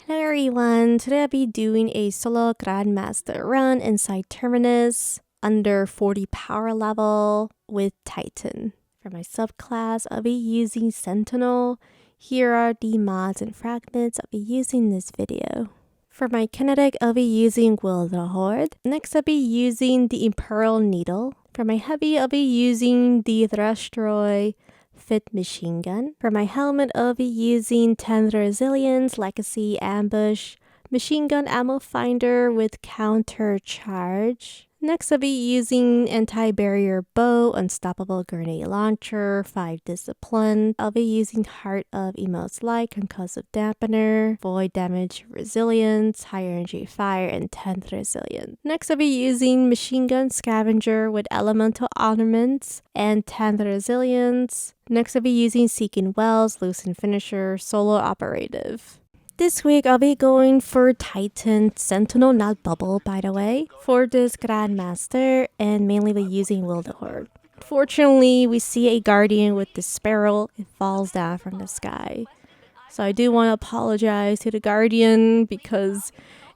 Hello everyone, today I'll be doing a solo Grandmaster run inside Terminus under 40 power level with Titan. For my subclass, I'll be using Sentinel. Here are the mods and fragments I'll be using in this video. For my kinetic, I'll be using witherhoard. Next, I'll be using the Imperial Needle. For my heavy, I'll be using the Destroy Fit Machine Gun. For my helmet, I'll be using 10 Resilience, Legacy, Ambush, Machine Gun Ammo Finder with Counter Charge. Next, I'll be using Anti-Barrier Bow, Unstoppable Grenade Launcher, 5 Discipline. I'll be using Heart of MsBlitzVI, Concussive Dampener, Void Damage Resilience, High Energy Fire, and 10th Resilience. Next, I'll be using Machine Gun Scavenger with Elemental Ornaments and 10th Resilience. Next, I'll be using Seeking Wells, Loosen Finisher, Solo Operative. This week, I'll be going for Titan Sentinel, not Bubble, by the way, for this Grandmaster, and mainly by using witherhoard. Fortunately, we see a Guardian with the Sparrow. It falls down from the sky. So I do want to apologize to the Guardian because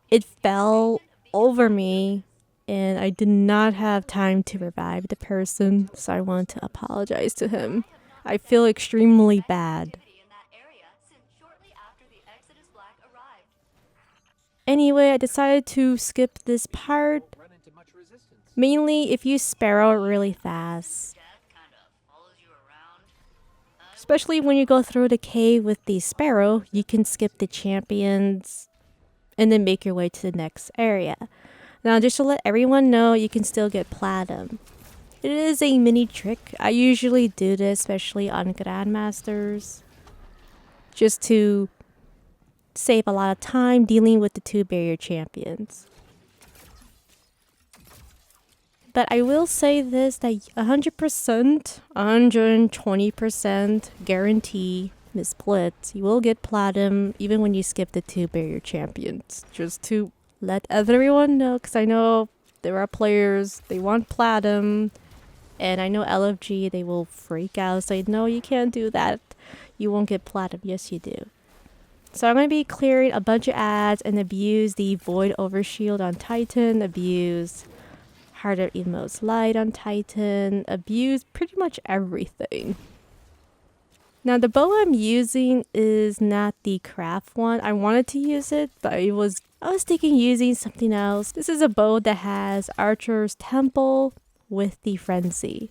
it fell over me and I did not have time to revive the person, so I want to apologize to him. I feel extremely bad. Anyway, I decided to skip this part, mainly if you Sparrow really fast. Especially when you go through the cave with the Sparrow, you can skip the champions and then make your way to the next area. Now, just to let everyone know, you can still get Platinum. It is a mini trick. I usually do this, especially on Grandmasters, just to save a lot of time dealing with the 2 barrier champions. But I will say this, that 100%, 120% guarantee MsBlitz, you will get Platinum even when you skip the 2 barrier champions. Just to let everyone know, because I know there are players, they want Platinum, and I know LFG, they will freak out, say, no, you can't do that. You won't get Platinum. Yes, you do. So I'm going to be clearing a bunch of ads and abuse the Void Overshield on Titan, abuse Heart of MsBlitzVI on Titan, abuse pretty much everything. Now the bow I'm using is not the craft one. I wanted to use it, but I was thinking using something else. This is a bow that has Archer's Temple with the Frenzy.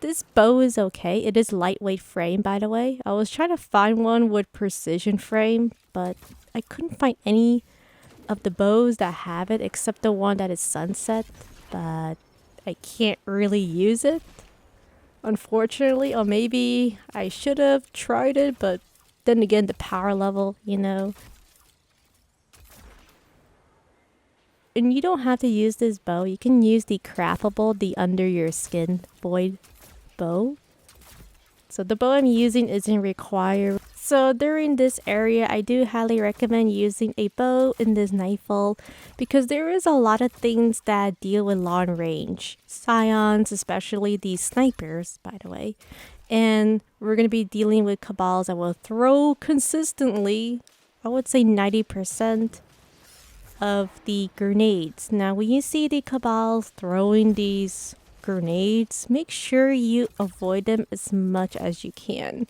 This bow is okay. It is lightweight frame, by the way. I was trying to find one with precision frame, but I couldn't find any of the bows that have it except the one that is sunset, but I can't really use it, unfortunately. Or maybe I should have tried it, but then again, the power level, you know. And you don't have to use this bow. You can use the craftable, the under your skin void bow. So the bow I'm using isn't required. So during this area, I do highly recommend using a bow in this Nightfall because there is a lot of things that deal with long range. Scions, especially these snipers, by the way. And we're going to be dealing with cabals that will throw consistently, I would say 90% of the grenades. Now when you see the cabals throwing these grenades, make sure you avoid them as much as you can.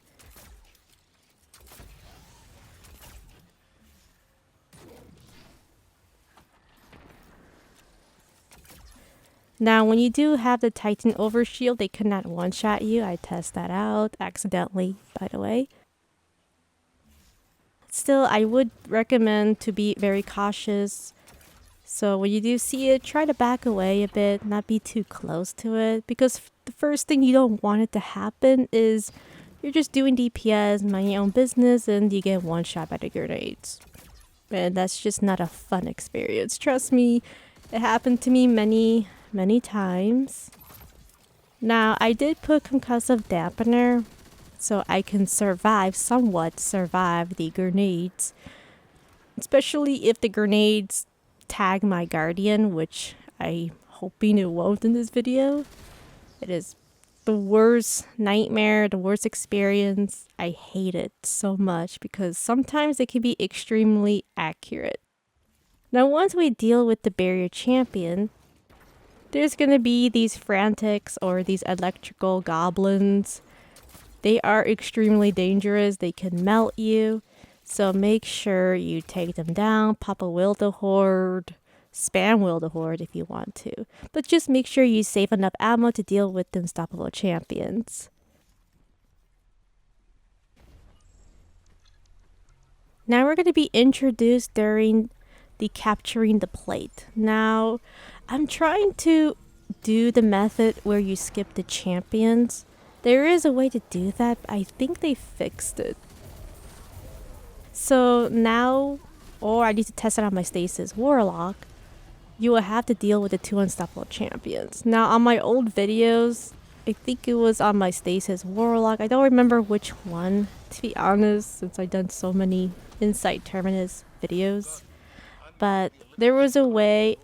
Now when you do have the Titan overshield, they cannot one-shot you. I test that out accidentally, by the way. Still, I would recommend to be very cautious. So when you do see it, try to back away a bit, not be too close to it. Because the first thing you don't want it to happen is you're just doing DPS, minding your own business, and you get one shot by the grenades. And that's just not a fun experience. Trust me, it happened to me many times. Now, I did put Concussive Dampener so I can somewhat survive the grenades. Especially if the grenades tag my Guardian, which I'm hoping it won't in this video. It is the worst nightmare, the worst experience. I hate it so much because sometimes it can be extremely accurate. Now once we deal with the barrier champion, there's gonna be these frantics or these electrical goblins. They are extremely dangerous. They can melt you. So make sure you take them down, pop a witherhoard, spam witherhoard if you want to. But just make sure you save enough ammo to deal with the unstoppable champions. Now we're going to be introduced during the capturing the plate. Now, I'm trying to do the method where you skip the champions. There is a way to do that, but I think they fixed it. So now, or I need to test it on my stasis warlock, you will have to deal with the 2 unstoppable champions. Now on my old videos, I think it was on my stasis warlock. I don't remember which one, to be honest, since I've done so many Insight Terminus videos. But there was a way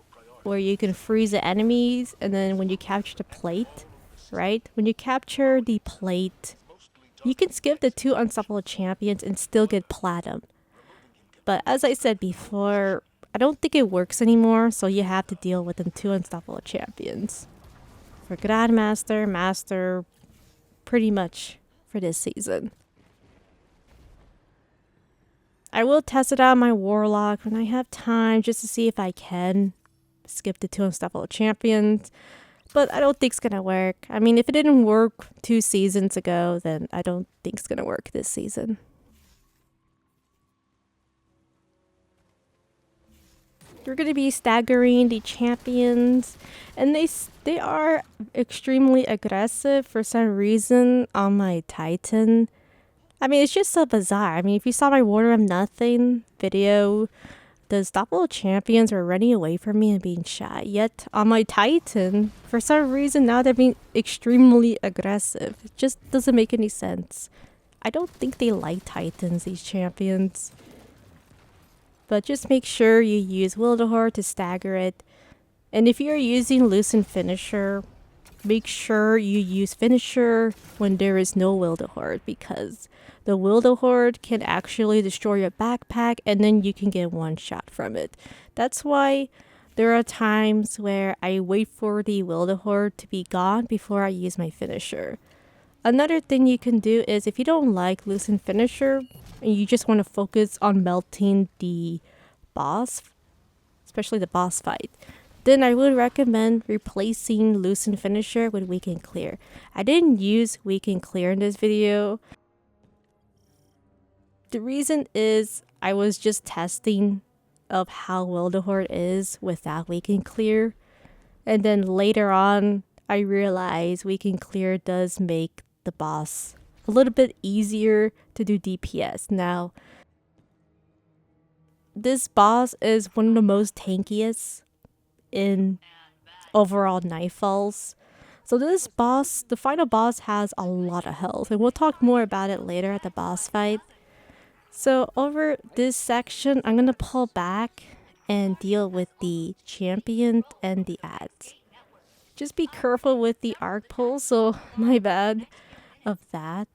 where you can freeze the enemies, and then when you capture the plate, right? When you capture the plate, you can skip the 2 unstoppable champions and still get platinum. But as I said before, I don't think it works anymore, so you have to deal with the 2 unstoppable champions. For Grandmaster, Master, pretty much for this season. I will test it out on my warlock when I have time just to see if I can skip the 2 unstoppable champions. But I don't think it's gonna work. I mean, if it didn't work 2 seasons ago, then I don't think it's gonna work this season. We're gonna be staggering the champions, and they are extremely aggressive for some reason on my Titan. I mean, it's just so bizarre. I mean, if you saw my Water of Nothing video, the unstoppable champions were running away from me and being shy. Yet on my Titan, for some reason now they're being extremely aggressive. It just doesn't make any sense. I don't think they like Titans, these champions. But just make sure you use witherhoard to stagger it. And if you're using Loosen Finisher, make sure you use Finisher when there is no witherhoard, because the witherhoard can actually destroy your backpack and then you can get 1 shot from it. That's why there are times where I wait for the witherhoard to be gone before I use my Finisher. Another thing you can do is if you don't like Loosen Finisher and you just want to focus on melting the boss, especially the boss fight, then I would recommend replacing Loosen Finisher with Weaken Clear. I didn't use Weaken Clear in this video. The reason is I was just testing of how witherhoard is without Weaken Clear. And then later on, I realized Weaken Clear does make the boss a little bit easier to do DPS. Now, this boss is one of the most tankiest in overall Nightfalls. So this boss, the final boss, has a lot of health, and we'll talk more about it later at the boss fight. So over this section, I'm gonna pull back and deal with the champion and the ads. Just be careful with the arc pull, so my bad of that.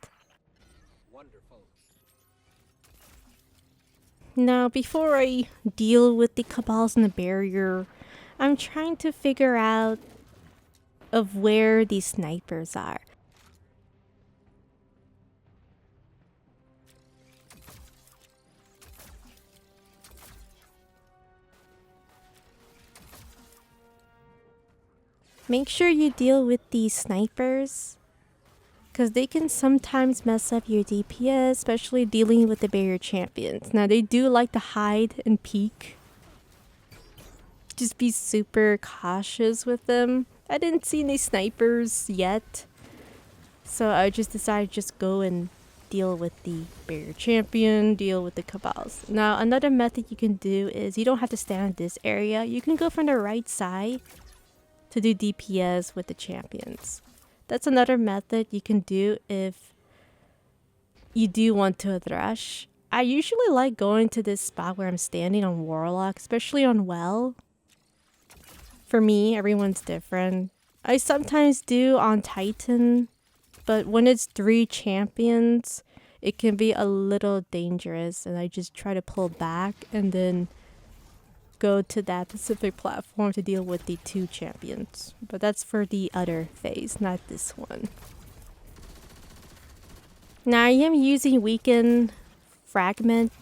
Now, before I deal with the cabals and the barrier, I'm trying to figure out of where these snipers are. Make sure you deal with these snipers, because they can sometimes mess up your DPS, especially dealing with the barrier champions. Now, they do like to hide and peek. Just be super cautious with them. I didn't see any snipers yet, so I just decided to just go and deal with the barrier champion, deal with the cabals. Now, another method you can do is you don't have to stand in this area. You can go from the right side to do DPS with the champions. That's another method you can do if you do want to rush. I usually like going to this spot where I'm standing on Warlock, especially on Well. For me, everyone's different. I sometimes do on Titan but when it's 3 champions, it can be a little dangerous, and I just try to pull back and then go to that specific platform to deal with the 2 champions. But that's for the other phase, not this one. Now I am using weaken fragment.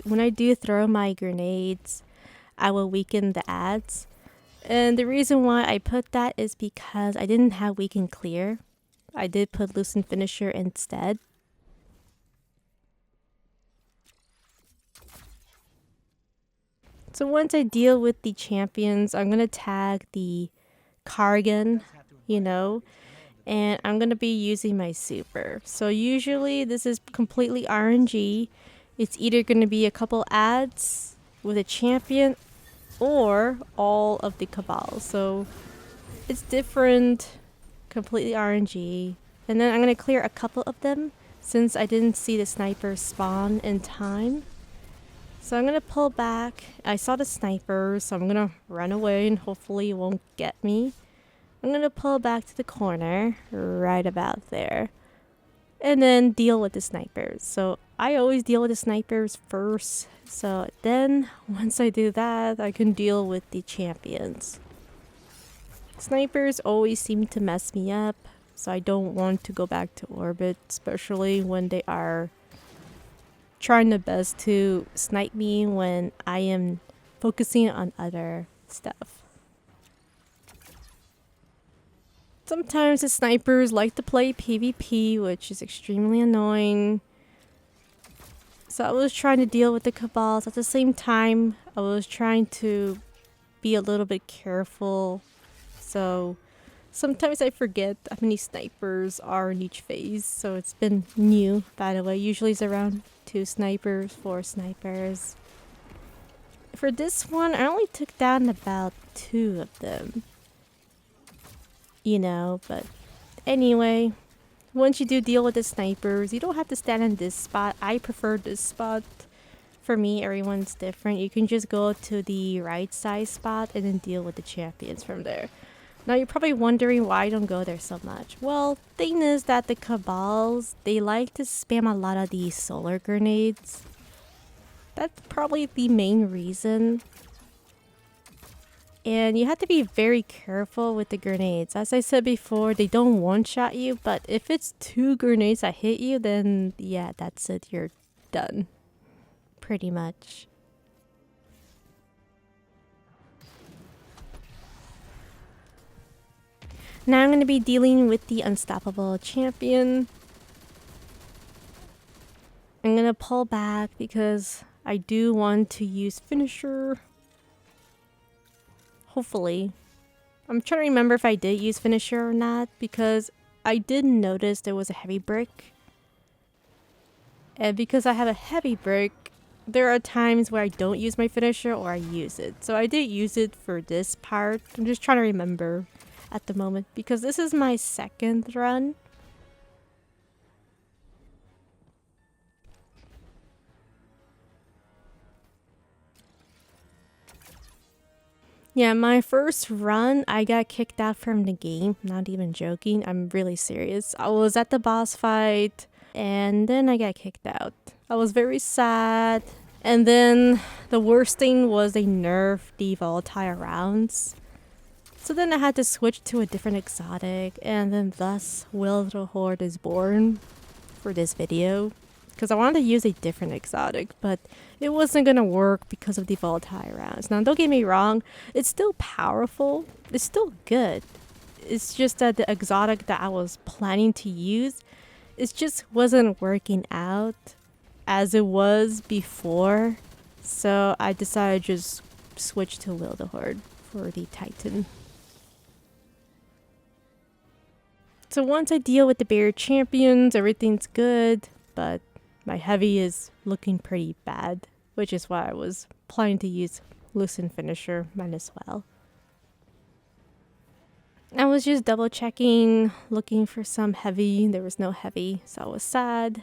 When I do throw my grenades, I will weaken the adds. And the reason why I put that is because I didn't have weaken clear. I did put loosen finisher instead. So once I deal with the champions, I'm going to tag the Kargen, you know, and I'm going to be using my super. So usually this is completely RNG. It's either going to be a couple adds with a champion or all of the cabal. So it's different, completely RNG. And then I'm going to clear a couple of them since I didn't see the sniper spawn in time. So I'm going to pull back. I saw the sniper, so I'm going to run away and hopefully it won't get me. I'm going to pull back to the corner right about there. And then deal with the snipers. So I always deal with the snipers first. So then once I do that, I can deal with the champions. Snipers always seem to mess me up. So I don't want to go back to orbit, especially when they are trying their best to snipe me when I am focusing on other stuff. Sometimes the snipers like to play PvP, which is extremely annoying. So I was trying to deal with the cabals. At the same time, I was trying to be a little bit careful. So sometimes I forget how many snipers are in each phase. So it's been new, by the way. Usually it's around 2 snipers, 4 snipers. For this one, I only took down about 2 of them. You know, but anyway, once you do deal with the snipers, you don't have to stand in this spot. I prefer this spot. For me, everyone's different. You can just go to the right side spot and then deal with the champions from there. Now you're probably wondering why I don't go there so much. Well, thing is that the cabals, they like to spam a lot of these solar grenades. That's probably the main reason. And you have to be very careful with the grenades. As I said before, they don't one-shot you, but if it's 2 grenades that hit you, then yeah, that's it. You're done. Pretty much. Now I'm going to be dealing with the unstoppable champion. I'm going to pull back because I do want to use finisher. Hopefully. I'm trying to remember if I did use finisher or not, because I did notice there was a heavy brick. And because I have a heavy brick, there are times where I don't use my finisher or I use it. So I did use it for this part. I'm just trying to remember at the moment because this is my 2nd run. Yeah, my first run, I got kicked out from the game. Not even joking. I'm really serious. I was at the boss fight and then I got kicked out. I was very sad. And then the worst thing was they nerfed the Volatile Rounds. So then I had to switch to a different exotic, and then thus Witherhoard is born for this video. Because I wanted to use a different exotic, but it wasn't going to work because of the Volatile Rounds. Now, don't get me wrong, it's still powerful, it's still good. It's just that the exotic that I was planning to use, it just wasn't working out as it was before. So I decided to just switch to Witherhoard for the Titan. So once I deal with the barrier champions, everything's good, but my heavy is looking pretty bad, which is why I was planning to use loosen finisher might as well. I was just double checking, looking for some heavy. There was no heavy, so I was sad.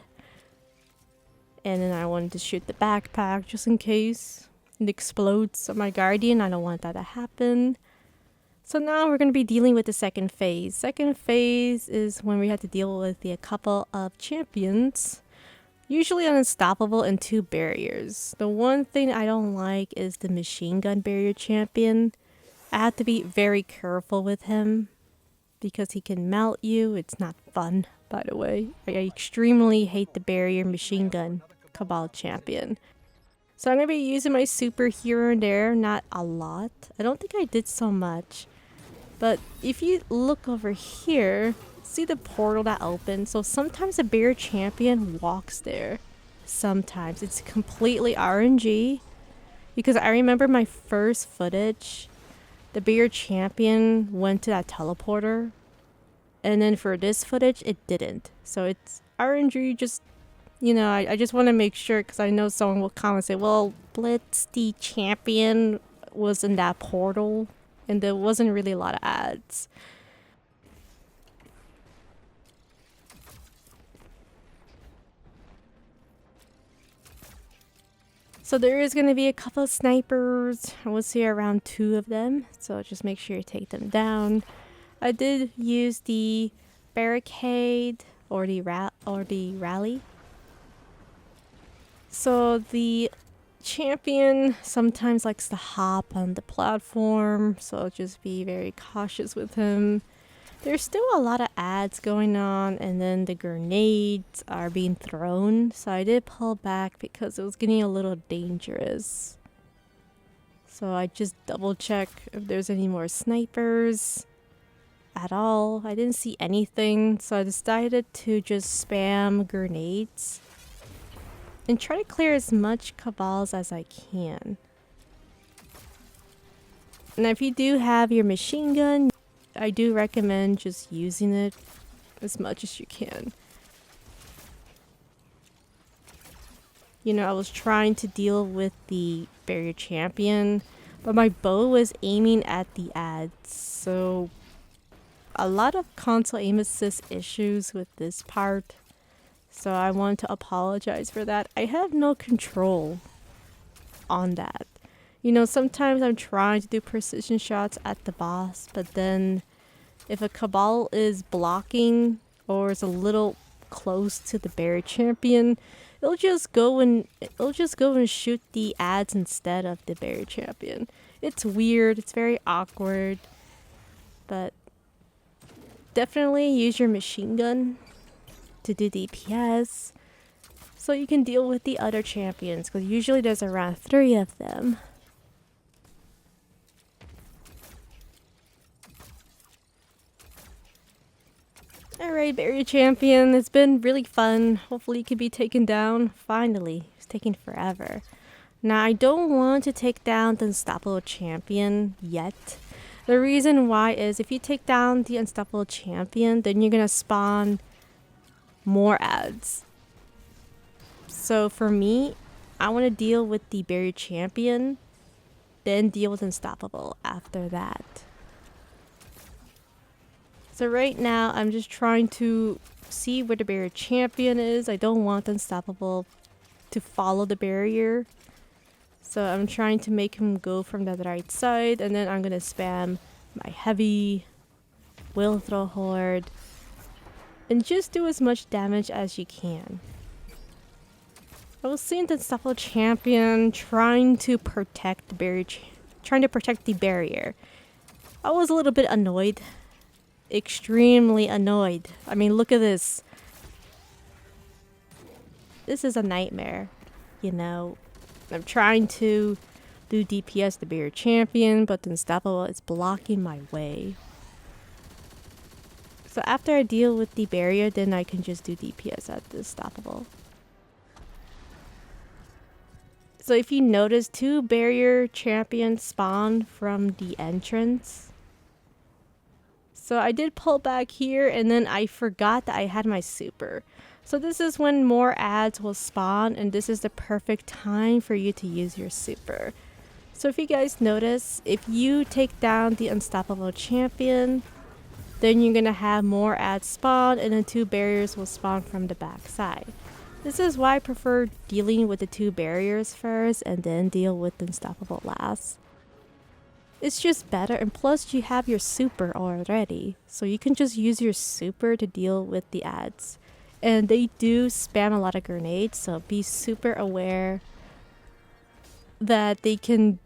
And then I wanted to shoot the backpack just in case it explodes on my guardian. I don't want that to happen. So now we're going to be dealing with the second phase. Second phase is when we have to deal with a couple of champions, usually unstoppable and 2 barriers. The one thing I don't like is the machine gun barrier champion. I have to be very careful with him because he can melt you. It's not fun, by the way. I extremely hate the barrier machine gun Cabal champion. So I'm going to be using my super here and there, not a lot. I don't think I did so much. But if you look over here, see the portal that opens? So sometimes a barrier champion walks there. Sometimes. It's completely RNG. Because I remember my first footage, the barrier champion went to that teleporter. And then for this footage, it didn't. So it's RNG, just, you know, I just want to make sure, because I know someone will comment and say, well, Blitz, the champion, was in that portal. And there wasn't really a lot of ads. So there is going to be a couple of snipers. I will see around 2 of them. So just make sure you take them down. I did use the barricade or the rally. So the champion sometimes likes to hop on the platform, so just be very cautious with him. There's still a lot of ads going on, and then the grenades are being thrown, so I did pull back because it was getting a little dangerous. So I just double check if there's any more snipers at all. I didn't see anything, so I decided to just spam grenades and try to clear as much Cabals as I can. Now if you do have your machine gun, I do recommend just using it as much as you can. You know, I was trying to deal with the barrier champion, but my bow was aiming at the ads, so a lot of console aim assist issues with this part. So I want to apologize for that. I have no control on that. You know, sometimes I'm trying to do precision shots at the boss, but then if a Cabal is blocking or is a little close to the barrier champion, it'll just go and shoot the ads instead of the barrier champion. It's weird, it's very awkward, but definitely use your machine gun to do DPS so you can deal with the other champions, because usually there's around 3 of them. Alright, barrier champion, it's been really fun. Hopefully you can be taken down. Finally, it's taking forever. Now I don't want to take down the unstoppable champion yet. The reason why is if you take down the unstoppable champion, then you're gonna spawn more ads. So for me, I want to deal with the barrier champion, then deal with unstoppable after that. So right now I'm just trying to see where the barrier champion is. I don't want unstoppable to follow the barrier, so I'm trying to make him go from the right side, and then I'm gonna spam my heavy witherhoard and just do as much damage as you can. I was seeing the unstoppable champion trying to protect the barrier. I was a little bit annoyed. Extremely annoyed. I mean, look at this. This is a nightmare, you know. I'm trying to do DPS the barrier champion, but the unstoppable is blocking my way. So after I deal with the barrier, then I can just do DPS at the unstoppable. So if you notice, 2 barrier champions spawn from the entrance. So I did pull back here, and then I forgot that I had my super. So this is when more ads will spawn, and this is the perfect time for you to use your super. So if you guys notice, if you take down the unstoppable champion, then you're gonna have more ads spawn, and then 2 barriers will spawn from the back side. This is why I prefer dealing with the 2 barriers first and then deal with the unstoppable last. It's just better, and plus you have your super already. So you can just use your super to deal with the ads. And they do spam a lot of grenades, so be super aware that they can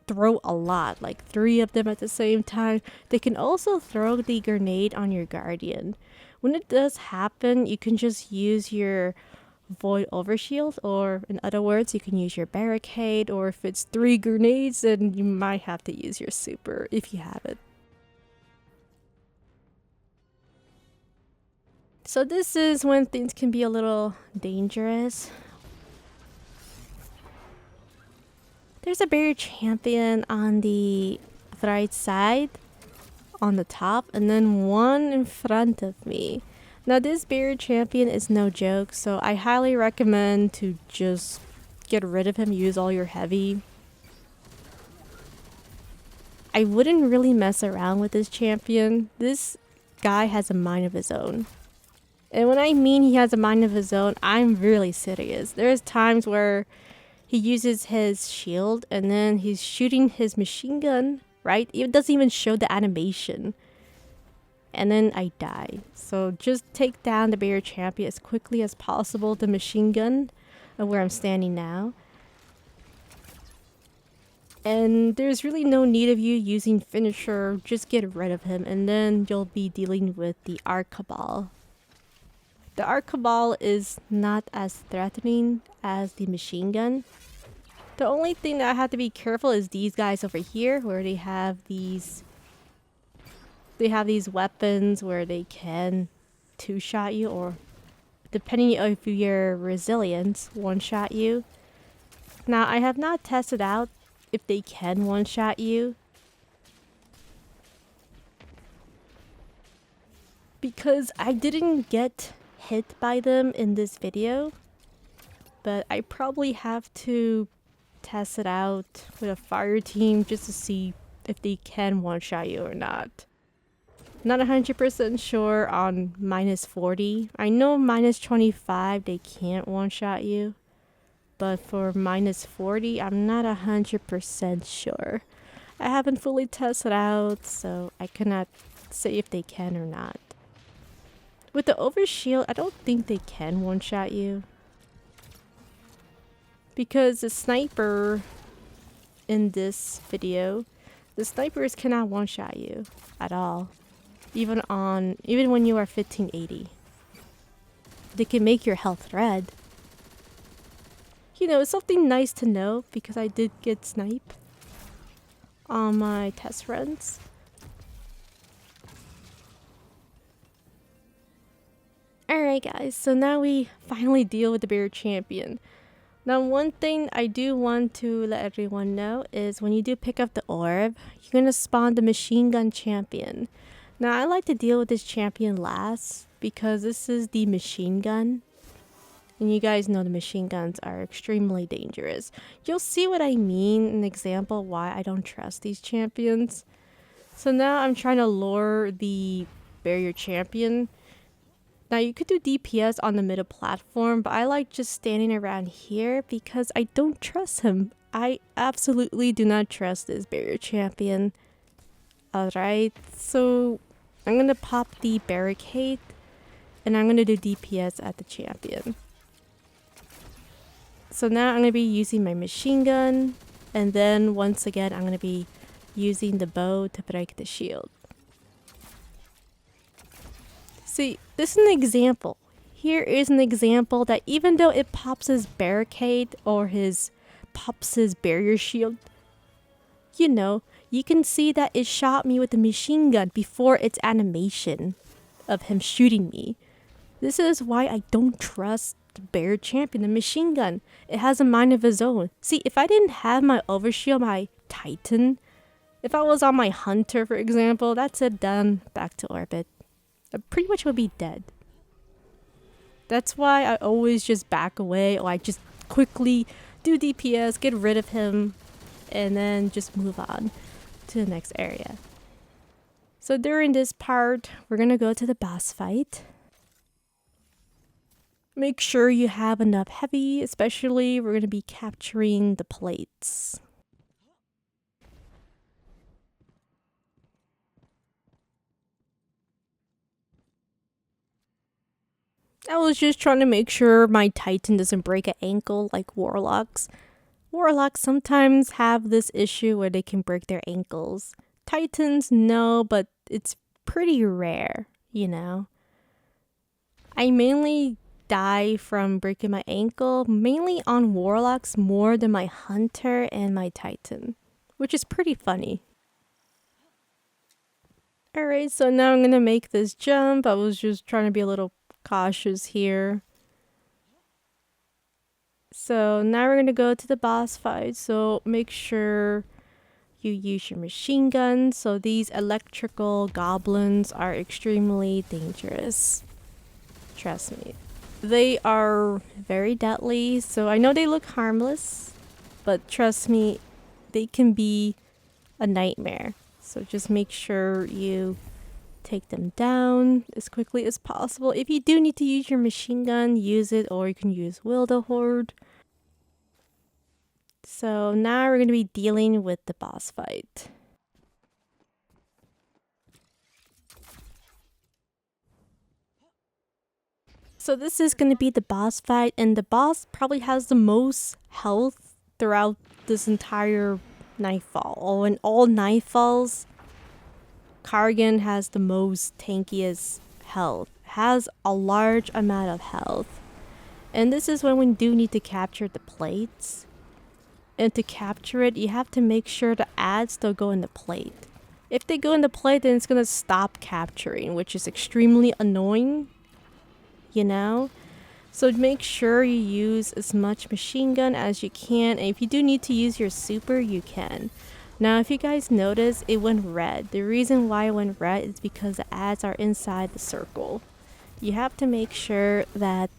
throw a lot, like 3 of them at the same time. They can also throw the grenade on your guardian. When it does happen, you can just use your void overshield, or in other words, you can use your barricade, or if it's 3 grenades, then you might have to use your super if you have it. So this is when things can be a little dangerous. There's a barrier champion on the right side, on the top, and then one in front of me. Now this barrier champion is no joke, so I highly recommend to just get rid of him, use all your heavy. I wouldn't really mess around with this champion. This guy has a mind of his own. And when I mean he has a mind of his own, I'm really serious. There's times where he uses his shield and then he's shooting his machine gun, right? It doesn't even show the animation. And then I die. So just take down the barrier champion as quickly as possible. The machine gun, where I'm standing now. And there's really no need of you using finisher. Just get rid of him, and then you'll be dealing with the Arcabal. The Arcabal is not as threatening as the machine gun. The only thing that I have to be careful is these guys over here, where they have these weapons where they can 2-shot you, or depending on your resilience, 1-shot you. Now I have not tested out if they can 1-shot you, because I didn't get hit by them in this video, but I probably have to test it out with a fire team just to see if they can 1-shot you or not. Not 100% sure on -40. I know -25 they can't 1-shot you, but for -40 I'm not 100% sure. I haven't fully tested out, so I cannot say if they can or not. With the overshield, I don't think they can 1-shot you, because the sniper in this video, the snipers cannot 1-shot you at all. Even when you are 1580. They can make your health red. You know, it's something nice to know, because I did get snipe on my test runs. Alright guys, so now we finally deal with the barrier champion. Now one thing I do want to let everyone know is when you do pick up the orb, you're going to spawn the machine gun champion. Now I like to deal with this champion last, because this is the machine gun. And you guys know the machine guns are extremely dangerous. You'll see what I mean, an example why I don't trust these champions. So now I'm trying to lure the barrier champion. Now you could do DPS on the middle platform, but I like just standing around here because I don't trust him. I absolutely do not trust this barrier champion. Alright, so I'm going to pop the barricade and I'm going to do DPS at the champion. So now I'm going to be using my machine gun, and then once again I'm going to be using the bow to break the shield. See, this is an example. Here is an example that even though it pops his barricade or pops his barrier shield, you know, you can see that it shot me with the machine gun before its animation of him shooting me. This is why I don't trust the barrier champion, the machine gun. It has a mind of its own. See, if I didn't have my overshield, my Titan, if I was on my Hunter, for example, that's it, done, back to orbit. I pretty much would be dead. That's why I always just back away, or I just quickly do DPS, get rid of him, and then just move on to the next area. So during this part, we're gonna go to the boss fight. Make sure you have enough heavy, especially we're gonna be capturing the plates. I was just trying to make sure my Titan doesn't break an ankle like Warlocks. Warlocks sometimes have this issue where they can break their ankles. Titans, no, but it's pretty rare, you know. I mainly die from breaking my ankle, mainly on Warlocks more than my Hunter and my Titan, which is pretty funny. Alright, so now I'm gonna make this jump. I was just trying to be a little cautious here. So now we're gonna go to the boss fight, so make sure you use your machine gun. So these electrical goblins are extremely dangerous. Trust me. They are very deadly, so I know they look harmless, but trust me, they can be a nightmare. So just make sure you take them down as quickly as possible. If you do need to use your machine gun, use it, or you can use witherhoard. So now we're going to be dealing with the boss fight. So this is going to be the boss fight, and the boss probably has the most health throughout this entire Nightfall. Oh, in all Nightfalls, Kargen has the most tankiest health, has a large amount of health. And this is when we do need to capture the plates. And to capture it, you have to make sure the ads don't go in the plate. If they go in the plate, then it's going to stop capturing, which is extremely annoying, you know? So make sure you use as much machine gun as you can, and if you do need to use your super, you can. Now, if you guys notice, it went red. The reason why it went red is because the ads are inside the circle. You have to make sure that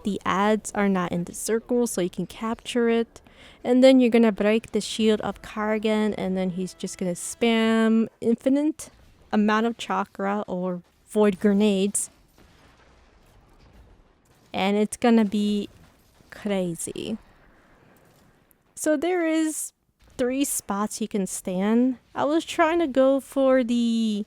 the ads are not in the circle so you can capture it. And then you're gonna break the shield of Kargen, and then he's just gonna spam infinite amount of chakra or void grenades. And it's gonna be crazy. So there is 3 spots you can stand. I was trying to go for the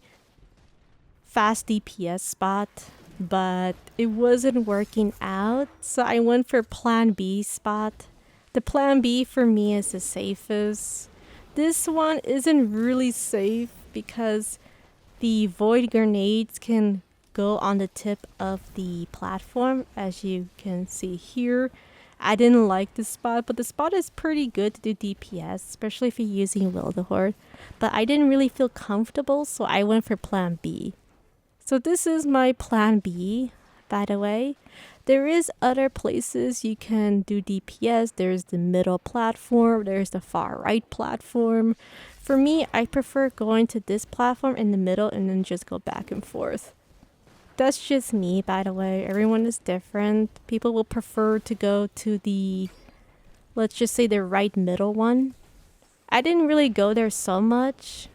fast DPS spot, but it wasn't working out. So I went for plan B spot. The plan B for me is the safest. This one isn't really safe because the void grenades can go on the tip of the platform, as you can see here. I didn't like this spot, but the spot is pretty good to do DPS, especially if you're using witherhoard. But I didn't really feel comfortable, so I went for plan B. So this is my plan B, by the way. There is other places you can do DPS. There's the middle platform, there's the far right platform. For me, I prefer going to this platform in the middle and then just go back and forth. That's just me, by the way. Everyone is different. People will prefer to go to the, let's just say, the right middle one. I didn't really go there so much.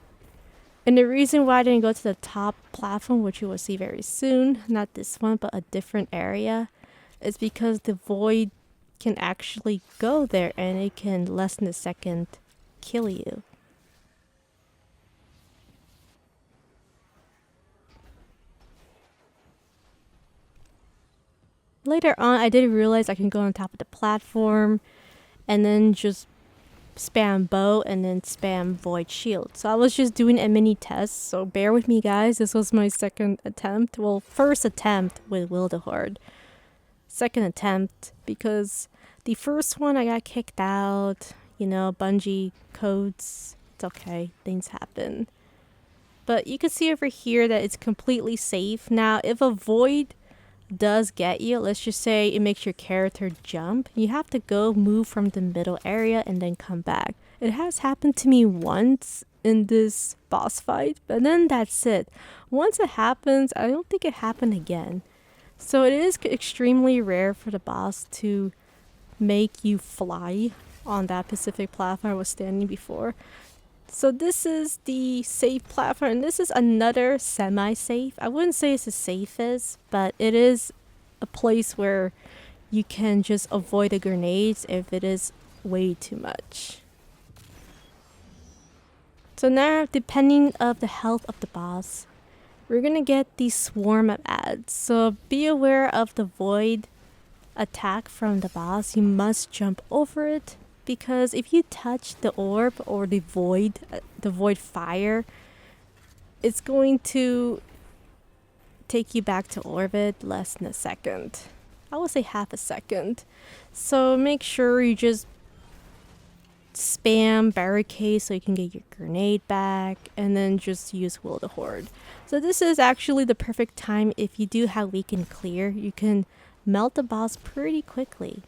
And the reason why I didn't go to the top platform, which you will see very soon, not this one, but a different area, is because the void can actually go there and it can less than a second kill you. Later on, I did realize I can go on top of the platform and then just spam bow and then spam void shield. So I was just doing a mini test, so bear with me guys. This was my second attempt. Well, first attempt with witherhoard. Second attempt because the first one I got kicked out, you know, Bungie codes. It's okay, things happen. But you can see over here that it's completely safe. Now, if a void does get you, let's just say it makes your character jump, you have to go move from the middle area and then come back. It has happened to me once in this boss fight, but then that's it. Once it happens, I don't think it happened again. So it is extremely rare for the boss to make you fly on that specific platform I was standing before. So this is the safe platform, and this is another semi-safe. I wouldn't say it's the safest, but it is a place where you can just avoid the grenades if it is way too much. So now, depending on the health of the boss, we're gonna get the swarm of ads. So be aware of the void attack from the boss. You must jump over it, because if you touch the orb or the void fire, it's going to take you back to orbit less than a second. I would say half a second. So make sure you just spam barricade so you can get your grenade back, and then just use witherhoard. So this is actually the perfect time if you do have weaken clear. You can melt the boss pretty quickly.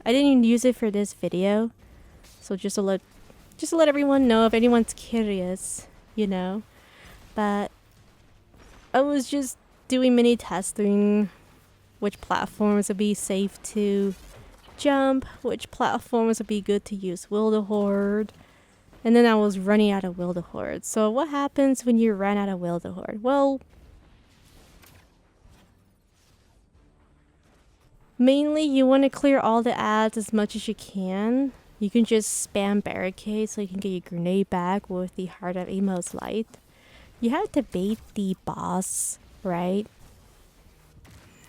I didn't even use it for this video, so just to let everyone know, if anyone's curious, you know. But I was just doing mini testing which platforms would be safe to jump, which platforms would be good to use witherhoard, and then I was running out of witherhoard. So what happens when you run out of witherhoard? Well, mainly you want to clear all the ads as much as you can. You can just spam barricade so you can get your grenade back with the Heart of Amos light. You have to bait the boss, right?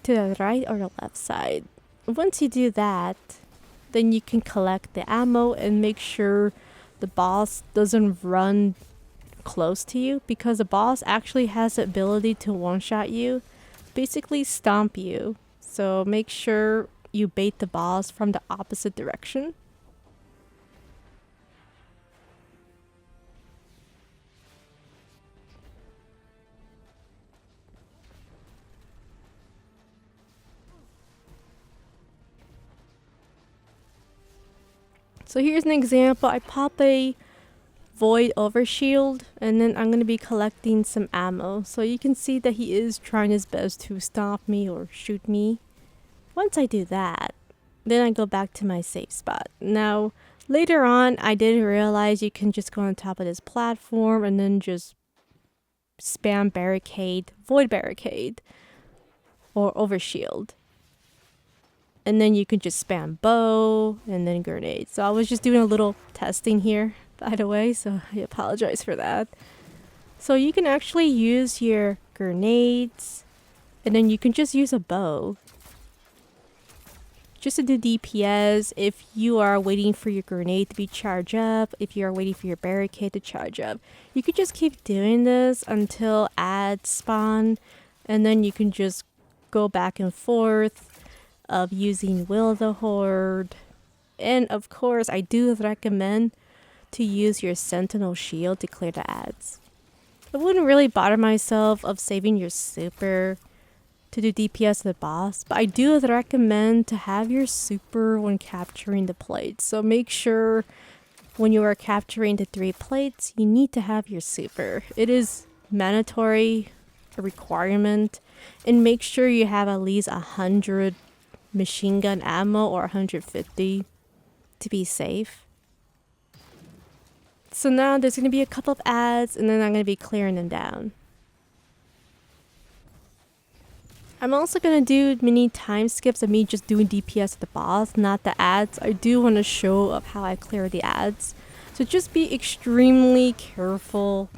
To the right or the left side. Once you do that, then you can collect the ammo and make sure the boss doesn't run close to you, because the boss actually has the ability to one-shot you, basically stomp you. So make sure you bait the boss from the opposite direction. So here's an example. I pop a void overshield, and then I'm going to be collecting some ammo. So you can see that he is trying his best to stomp me or shoot me. Once I do that, then I go back to my safe spot. Now, later on, I did realize you can just go on top of this platform and then just spam barricade, void barricade, or overshield. And then you can just spam bow and then grenade. So I was just doing a little testing here, by the way, so I apologize for that. So you can actually use your grenades, and then you can just use a bow just to do DPS if you are waiting for your grenade to be charged up, if you are waiting for your barricade to charge up. You could just keep doing this until ads spawn, and then you can just go back and forth of using witherhoard. And of course, I do recommend to use your sentinel shield to clear the ads. I wouldn't really bother myself of saving your super to do DPS to the boss, but I do recommend to have your super when capturing the plates. So make sure when you are capturing the 3 plates, you need to have your super. It is mandatory, a requirement, and make sure you have at least 100 machine gun ammo or 150 to be safe. So now there's going to be a couple of ads, and then I'm going to be clearing them down. I'm also going to do mini time skips of me just doing DPS at the boss, not the ads. I do want to show of how I clear the ads. So just be extremely careful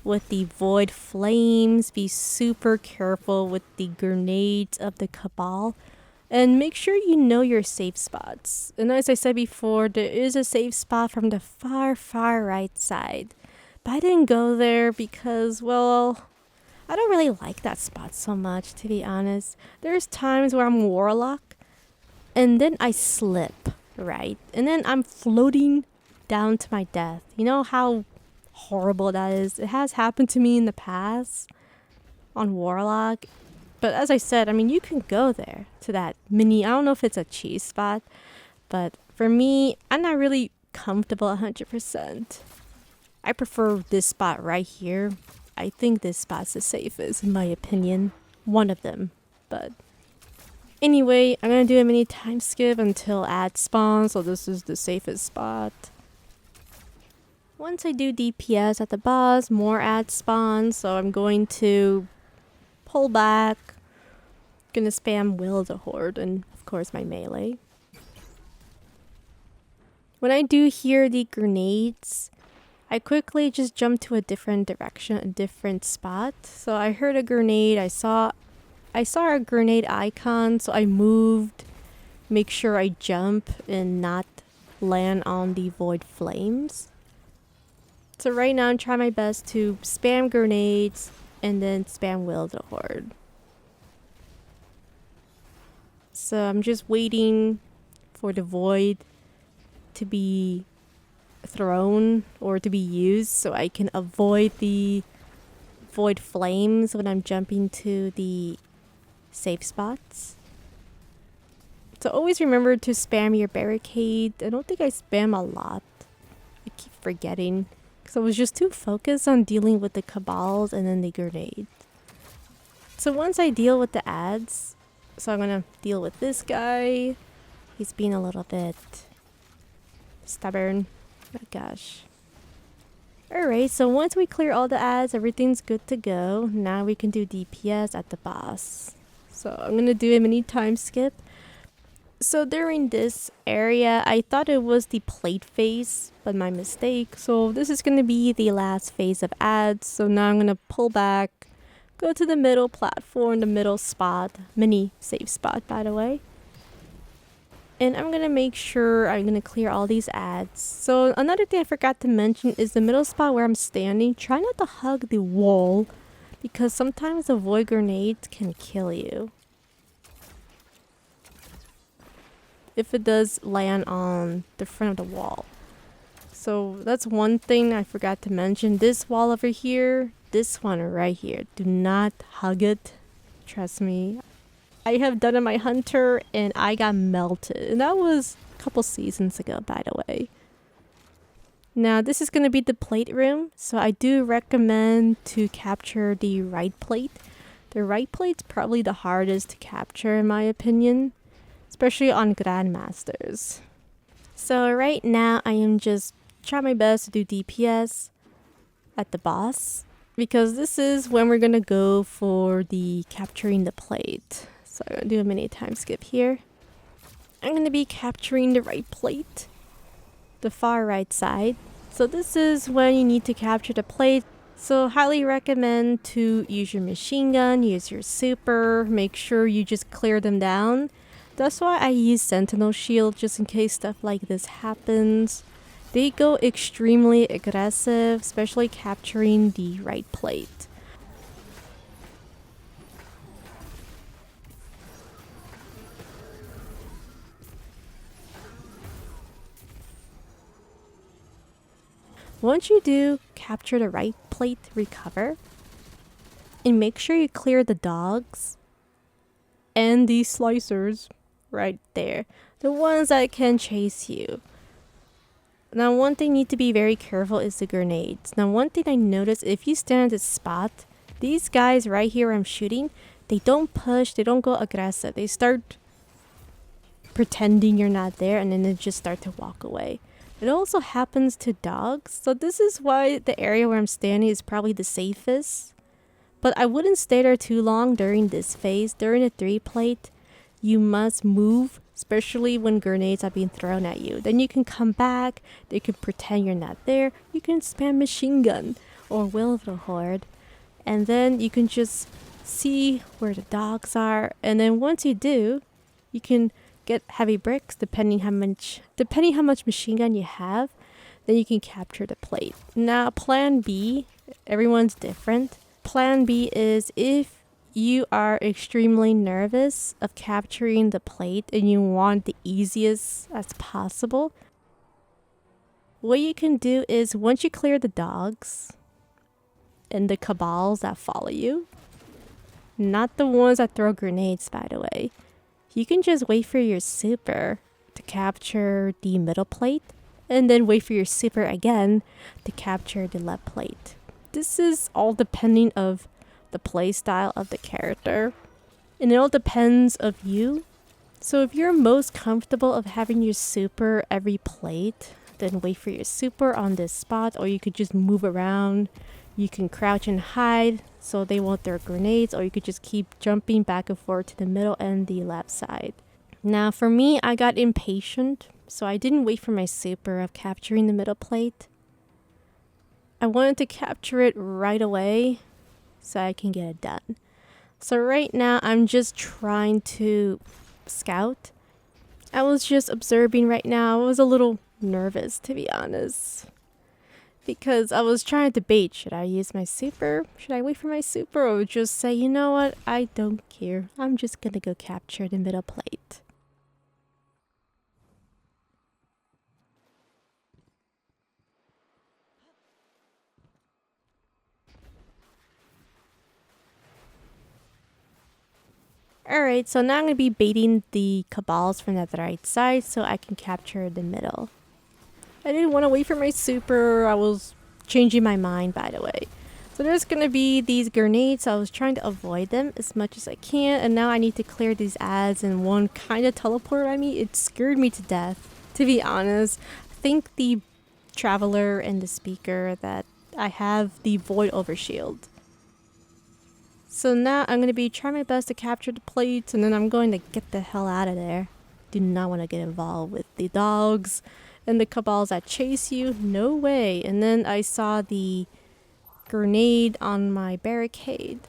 with the void flames. Be super careful with the grenades of the cabal. And make sure you know your safe spots. And as I said before, there is a safe spot from the far right side. But I didn't go there because, well, I don't really like that spot so much, to be honest. There's times where I'm warlock, and then I slip, right? And then I'm floating down to my death. You know how horrible that is? It has happened to me in the past on warlock. But as I said, I mean, you can go there to that mini, I don't know if it's a cheese spot, but for me, I'm not really comfortable 100%. I prefer this spot right here. I think this spot's the safest, in my opinion. One of them, but anyway, I'm going to do a mini time skip until ad spawn, so this is the safest spot. Once I do DPS at the boss, more ads spawn, so I'm going to pull back. Gonna spam witherhoard and of course my melee. When I do hear the grenades, I quickly just jumped to a different direction, a different spot. So I heard a grenade. I saw a grenade icon, so I moved. Make sure I jump and not land on the void flames. So right now I'm trying my best to spam grenades and then spam witherhoard. So I'm just waiting for the void to be thrown or to be used so I can avoid the void flames when I'm jumping to the safe spots. So always remember to spam your barricade. I don't think I spam a lot. I keep forgetting because I was just too focused on dealing with the cabals and then the grenade. So once I deal with the ads, so I'm gonna deal with this guy. He's being a little bit stubborn. Oh my gosh. Alright, so once we clear all the ads, everything's good to go. Now we can do DPS at the boss. So I'm gonna do a mini time skip. So during this area, I thought it was the plate phase, but my mistake. So this is gonna be the last phase of ads. So now I'm gonna pull back, go to the middle platform, the middle spot, mini save spot by the way. And I'm gonna make sure I'm gonna clear all these ads. So another thing I forgot to mention is the middle spot where I'm standing. Try not to hug the wall because sometimes the void grenades can kill you if it does land on the front of the wall. So that's one thing I forgot to mention. This wall over here, this one right here, do not hug it. Trust me. I have done it my hunter and I got melted. And that was a couple seasons ago, by the way. Now this is going to be the plate room. So I do recommend to capture the right plate. The right plate's probably the hardest to capture in my opinion, especially on Grandmasters. So right now I am just trying my best to do DPS at the boss because this is when we're gonna go for the capturing the plate. So I'm gonna do a mini time skip here. I'm gonna be capturing the right plate, the far right side. So this is when you need to capture the plate. So highly recommend to use your machine gun, use your super, make sure you just clear them down. That's why I use Sentinel Shield just in case stuff like this happens. They go extremely aggressive, especially capturing the right plate. Once you do capture the right plate, recover, and make sure you clear the dogs and these slicers right there, the ones that can chase you. Now one thing you need to be very careful is the grenades. Now one thing I noticed, if you stand at this spot, these guys right here where I'm shooting, they don't push, they don't go aggressive. They start pretending you're not there and then they just start to walk away. It also happens to dogs. So this is why the area where I'm standing is probably the safest. But I wouldn't stay there too long during this phase. During the 3 plate, you must move, especially when grenades are being thrown at you. Then you can come back, they can pretend you're not there. You can spam machine gun or witherhoard. And then you can just see where the dogs are. And then once you do, you can get heavy bricks depending how much machine gun you have. Then you can capture the plate. Now plan B, everyone's different. Plan B is if you are extremely nervous of capturing the plate and you want the easiest as possible, what you can do is once you clear the dogs and the cabals that follow you, not the ones that throw grenades by the way, you can just wait for your super to capture the middle plate and then wait for your super again to capture the left plate. This is all depending of the play style of the character, and it all depends of you. So if you're most comfortable of having your super every plate, then wait for your super on this spot, or you could just move around. You can crouch and hide so they won't throw grenades, or you could just keep jumping back and forth to the middle and the left side. Now for me, I got impatient, so I didn't wait for my super of capturing the middle plate. I wanted to capture it right away so I can get it done. So right now I'm just trying to scout. I was just observing right now. I was a little nervous, to be honest, because I was trying to debate, should I use my super? Should I wait for my super, or just say, you know what, I don't care. I'm just gonna go capture the middle plate. Alright, so now I'm going to be baiting the cabals from the right side so I can capture the middle. I didn't want to wait for my super. I was changing my mind, by the way. So there's going to be these grenades. I was trying to avoid them as much as I can. And now I need to clear these ads, and one kind of teleported at me. It scared me to death, to be honest. I think the traveler and the speaker that I have the void overshield. So now I'm going to be trying my best to capture the plates, and then I'm going to get the hell out of there. Do not want to get involved with the dogs and the cabals that chase you. No way. And then I saw the grenade on my barricade.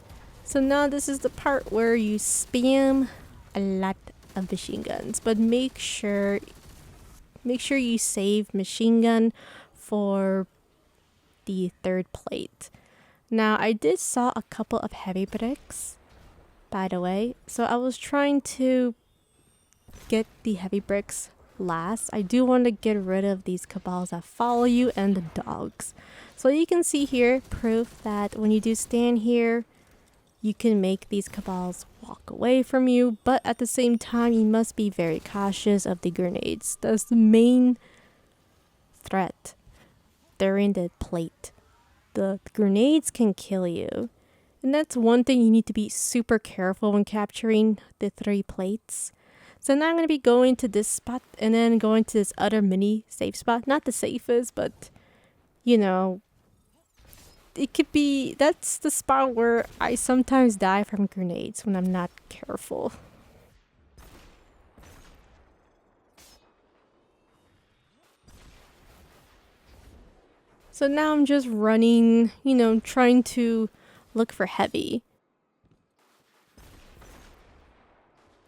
So now this is the part where you spam a lot of machine guns. But make sure you save machine gun for the third plate. Now, I did saw a couple of heavy bricks, by the way. So I was trying to get the heavy bricks last. I do want to get rid of these cabals that follow you and the dogs. So you can see here proof that when you do stand here, you can make these cabals walk away from you. But at the same time, you must be very cautious of the grenades. That's the main threat during the plate. The grenades can kill you. And that's one thing you need to be super careful when capturing the 3 plates. So now I'm going to be going to this spot and then going to this other mini safe spot. Not the safest, but you know, it could be, that's the spot where I sometimes die from grenades when I'm not careful. So now I'm just running, you know, trying to look for heavy.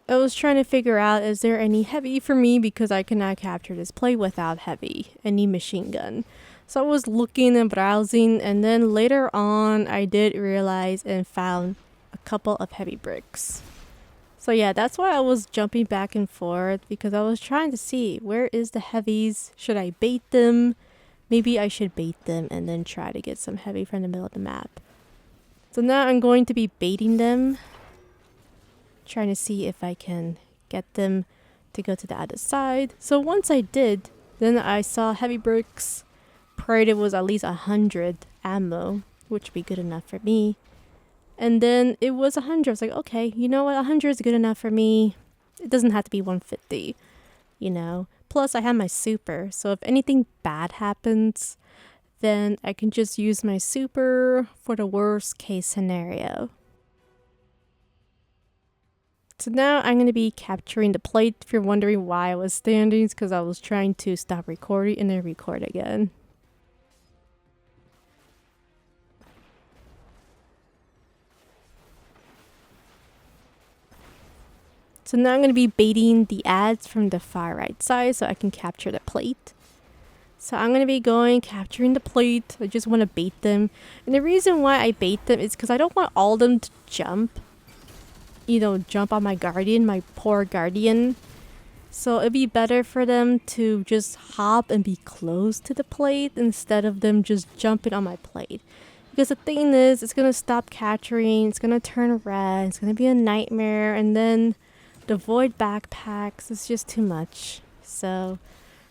I was trying to figure out, is there any heavy for me, because I cannot capture this plate without heavy, any machine gun. So I was looking and browsing, and then later on I did realize and found a couple of heavy bricks. So yeah, that's why I was jumping back and forth, because I was trying to see, where is the heavies? Should I bait them? Maybe I should bait them and then try to get some heavy from the middle of the map. So now I'm going to be baiting them, trying to see if I can get them to go to the other side. So once I did, then I saw heavy bricks. Prayed it was at least 100 ammo, which would be good enough for me. And then it was 100. I was like, okay, you know what? 100 is good enough for me. It doesn't have to be 150, you know. Plus, I have my super, so if anything bad happens, then I can just use my super for the worst case scenario. So now I'm going to be capturing the plate. If you're wondering why I was standing, it's because I was trying to stop recording and then record again. So now I'm going to be baiting the ads from the far right side so I can capture the plate. So I'm going to be capturing the plate. I just want to bait them. And the reason why I bait them is because I don't want all of them to jump. You know, jump on my guardian, my poor guardian. So it'd be better for them to just hop and be close to the plate instead of them just jumping on my plate. Because the thing is, it's going to stop capturing. It's going to turn red. It's going to be a nightmare. And then the void backpacks, it's just too much. So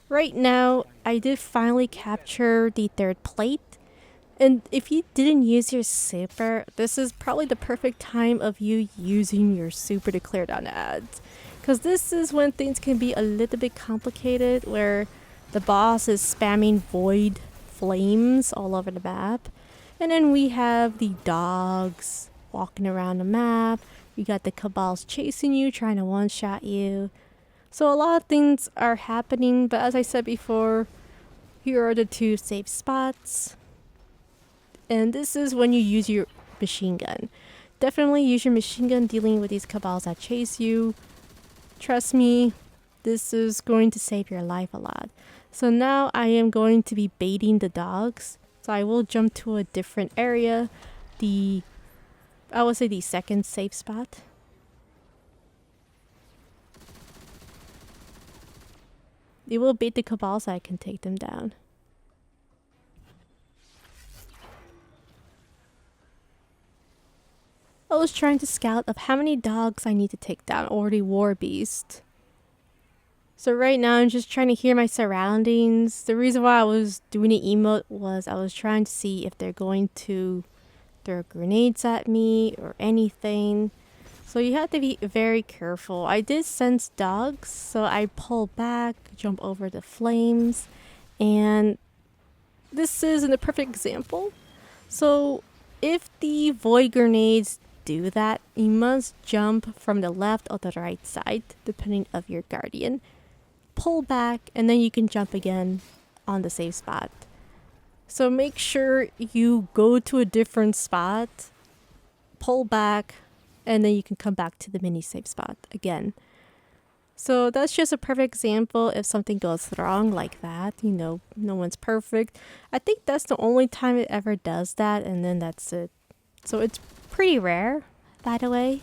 right now, I did finally capture the third plate. And if you didn't use your super, this is probably the perfect time of you using your super to clear down ads. Because this is when things can be a little bit complicated, where the boss is spamming void flames all over the map. And then we have the dogs walking around the map. You got the cabals chasing you, trying to one-shot you. So a lot of things are happening, but as I said before, here are the 2 safe spots. And this is when you use your machine gun. Definitely use your machine gun dealing with these cabals that chase you. Trust me, this is going to save your life a lot. So now I am going to be baiting the dogs. So I will jump to a different area. I would say the second safe spot. It will bait the cabals so I can take them down. I was trying to scout of how many dogs I need to take down, or the war beast. So right now I'm just trying to hear my surroundings. The reason why I was doing the emote was I was trying to see if they're going to throw grenades at me or anything. So you have to be very careful. I did sense dogs, so I pull back, jump over the flames, and this isn't a perfect example. So if the void grenades do that, you must jump from the left or the right side, depending of your guardian. Pull back, and then you can jump again on the safe spot. So make sure you go to a different spot, pull back, and then you can come back to the mini safe spot again. So that's just a perfect example if something goes wrong like that. You know, no one's perfect. I think that's the only time it ever does that, and then that's it. So it's pretty rare, by the way.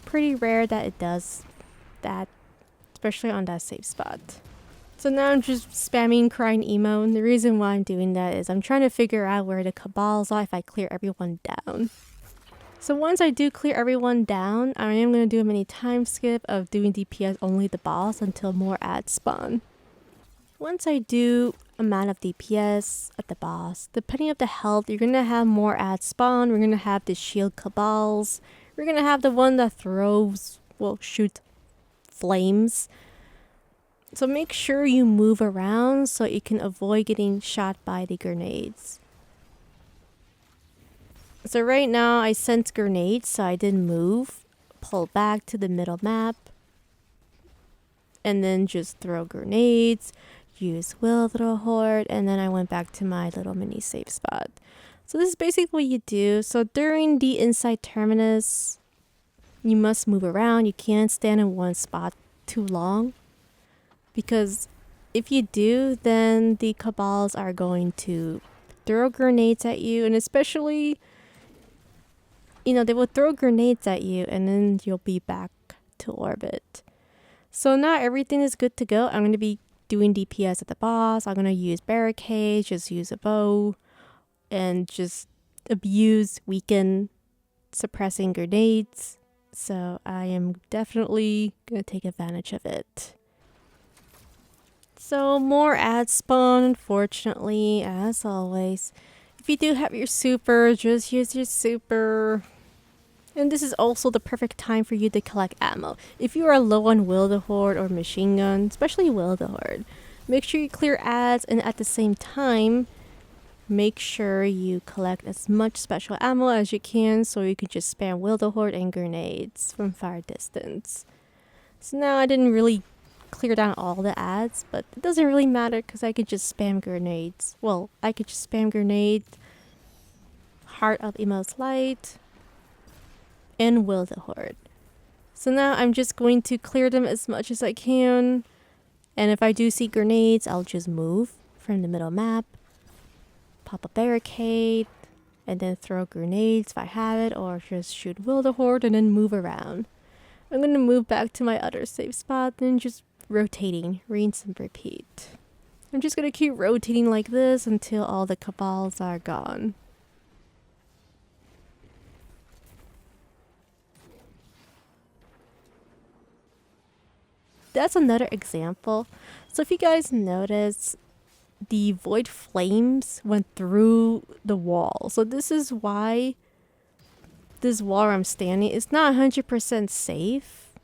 Pretty rare that it does that, especially on that safe spot. So now I'm just spamming crying emo, and the reason why I'm doing that is I'm trying to figure out where the cabals are if I clear everyone down. So once I do clear everyone down, I am going to do a mini time skip of doing DPS only the boss until more ads spawn. Once I do amount of DPS at the boss, depending on the health, you're going to have more ads spawn. We're going to have the shield cabals. We're going to have the one that shoot flames. So make sure you move around so you can avoid getting shot by the grenades. So right now I sense grenades, so I didn't move. Pull back to the middle map. And then just throw grenades. Use witherhoard, and then I went back to my little mini safe spot. So this is basically what you do. So during the Insight Terminus, you must move around. You can't stand in one spot too long. Because if you do, then the cabals are going to throw grenades at you, and especially, they will throw grenades at you and then you'll be back to orbit. So now everything is good to go. I'm going to be doing DPS at the boss. I'm going to use barricades, just use a bow, and just abuse, weaken, suppressing grenades. So I am definitely going to take advantage of it. So more ads spawn, unfortunately, as always. If you do have your super, just use your super. And this is also the perfect time for you to collect ammo. If you are low on witherhoard or machine gun, especially witherhoard, make sure you clear ads, and at the same time, make sure you collect as much special ammo as you can so you can just spam witherhoard and grenades from far distance. So now I didn't really clear down all the ads, but it doesn't really matter because I could just spam grenades. Well, I could just spam grenades, Heart of Emo's Light, and witherhoard. So now I'm just going to clear them as much as I can, and if I do see grenades, I'll just move from the middle map, pop a barricade, and then throw grenades if I have it, or just shoot witherhoard and then move around. I'm going to move back to my other safe spot and just rotating, rinse and repeat. I'm just going to keep rotating like this until all the cabals are gone. That's another example. So if you guys notice, the void flames went through the wall. So this is why this wall where I'm standing is not 100% safe.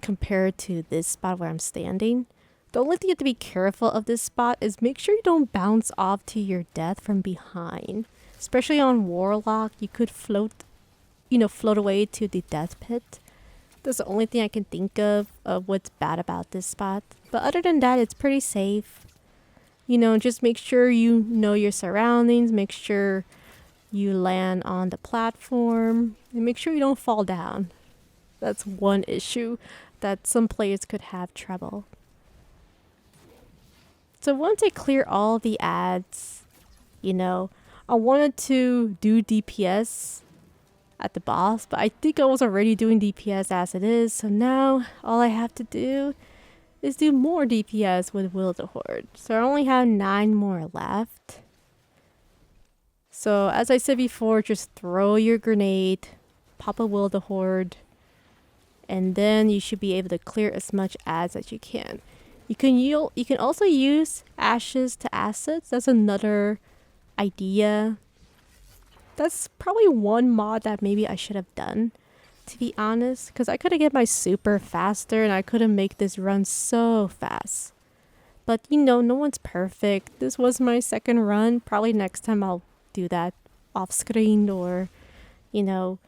Compared to this spot where I'm standing. The only thing you have to be careful of this spot is make sure you don't bounce off to your death from behind. Especially on Warlock, you could float away to the death pit. That's the only thing I can think of what's bad about this spot. But other than that, it's pretty safe. You know, just make sure you know your surroundings, make sure you land on the platform, and make sure you don't fall down. That's one issue that some players could have trouble. So once I clear all the ads, you know, I wanted to do DPS at the boss, but I think I was already doing DPS as it is, so now all I have to do is do more DPS with witherhoard. So I only have 9 more left. So as I said before, just throw your grenade, pop a witherhoard, and then you should be able to clear as much ads as you can. You can also use ashes to assets. That's another idea. That's probably one mod that maybe I should have done, to be honest, because I could have get my super faster and I could have made this run so fast. But you know, no one's perfect. This was my second run. Probably next time I'll do that off screen or, you know.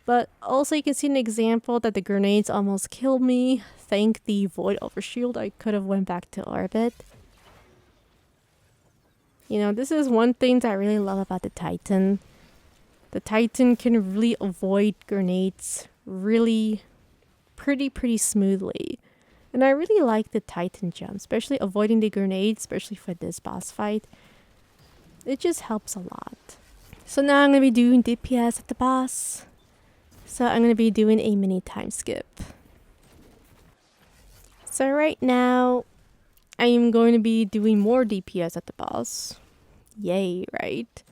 But also you can see an example that the grenades almost killed me. Thank the void overshield, I could have went back to orbit. You know, this is one thing that I really love about the Titan. The Titan can really avoid grenades really pretty smoothly. And I really like the Titan jump, especially avoiding the grenades, especially for this boss fight. It just helps a lot. So now I'm going to be doing DPS at the boss. So I'm going to be doing a mini time skip. So right now, I am going to be doing more DPS at the boss. Yay, right?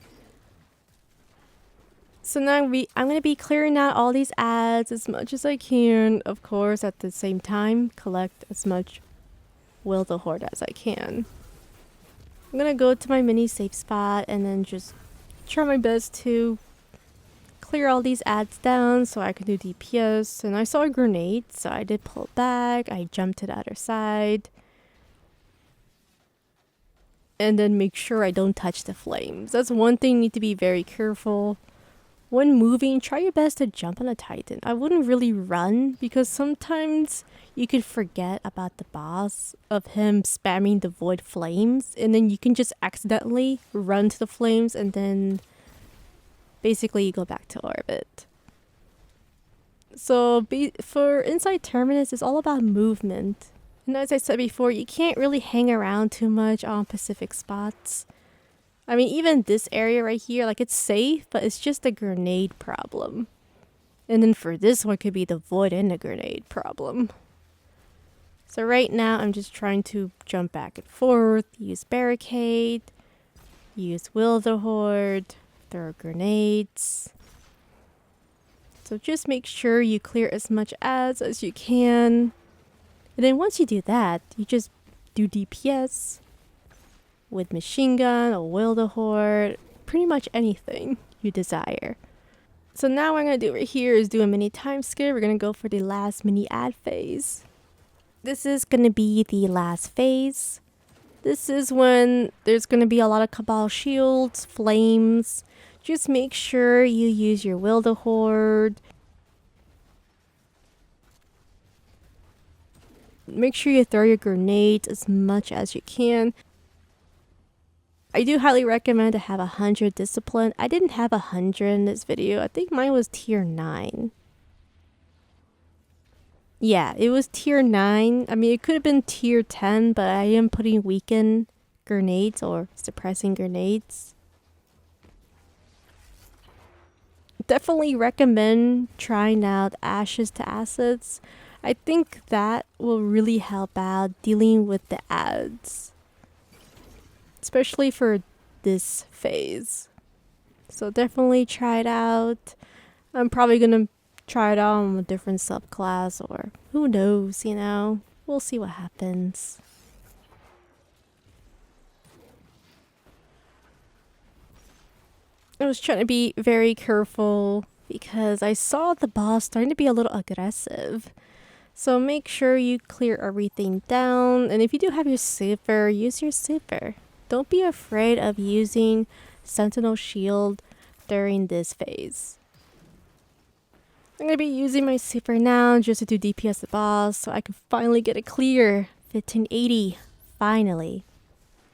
So now I'm going to be clearing out all these ads as much as I can. Of course, at the same time, collect as much witherhoard as I can. I'm going to go to my mini safe spot and then just try my best to clear all these ads down so I can do DPS. And I saw a grenade, so I did pull back. I jumped to the other side. And then make sure I don't touch the flames. That's one thing you need to be very careful. When moving, try your best to jump on a Titan. I wouldn't really run because sometimes you could forget about the boss of him spamming the void flames. And then you can just accidentally run to the flames and then basically you go back to orbit. So for Insight Terminus, it's all about movement. And as I said before, you can't really hang around too much on Pacific spots. I mean, even this area right here, like it's safe, but it's just a grenade problem. And then for this one, could be the void and the grenade problem. So right now, I'm just trying to jump back and forth, use barricade, use witherhoard, throw grenades. So just make sure you clear as much ads as you can. And then once you do that, you just do DPS with machine gun or witherhoard, pretty much anything you desire. So now what I'm going to do right here is do a mini time skip. We're going to go for the last mini ad phase. This is going to be the last phase. This is when there's going to be a lot of Cabal shields, flames. Just make sure you use your witherhoard. Make sure you throw your grenades as much as you can. I do highly recommend to have 100 discipline. I didn't have 100 in this video. I think mine was tier 9. Yeah, it was tier 9. I mean, it could have been tier 10, but I am putting weaken grenades or suppressing grenades. Definitely recommend trying out ashes to assets. I think that will really help out dealing with the ads, especially for this phase. So definitely try it out. I'm probably gonna try it out on a different subclass, or who knows, you know, we'll see what happens. I was trying to be very careful because I saw the boss starting to be a little aggressive. So make sure you clear everything down. And if you do have your super, use your super. Don't be afraid of using Sentinel Shield during this phase. I'm gonna be using my super now just to do DPS the boss so I can finally get a clear 1580. Finally.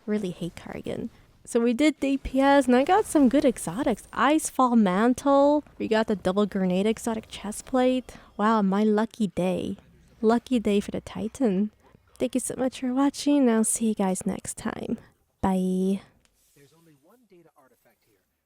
Really hate Kargen. So we did DPS and I got some good exotics. Icefall Mantle. We got the double grenade exotic chestplate. Wow, my lucky day. Lucky day for the Titan. Thank you so much for watching and I'll see you guys next time. Bye.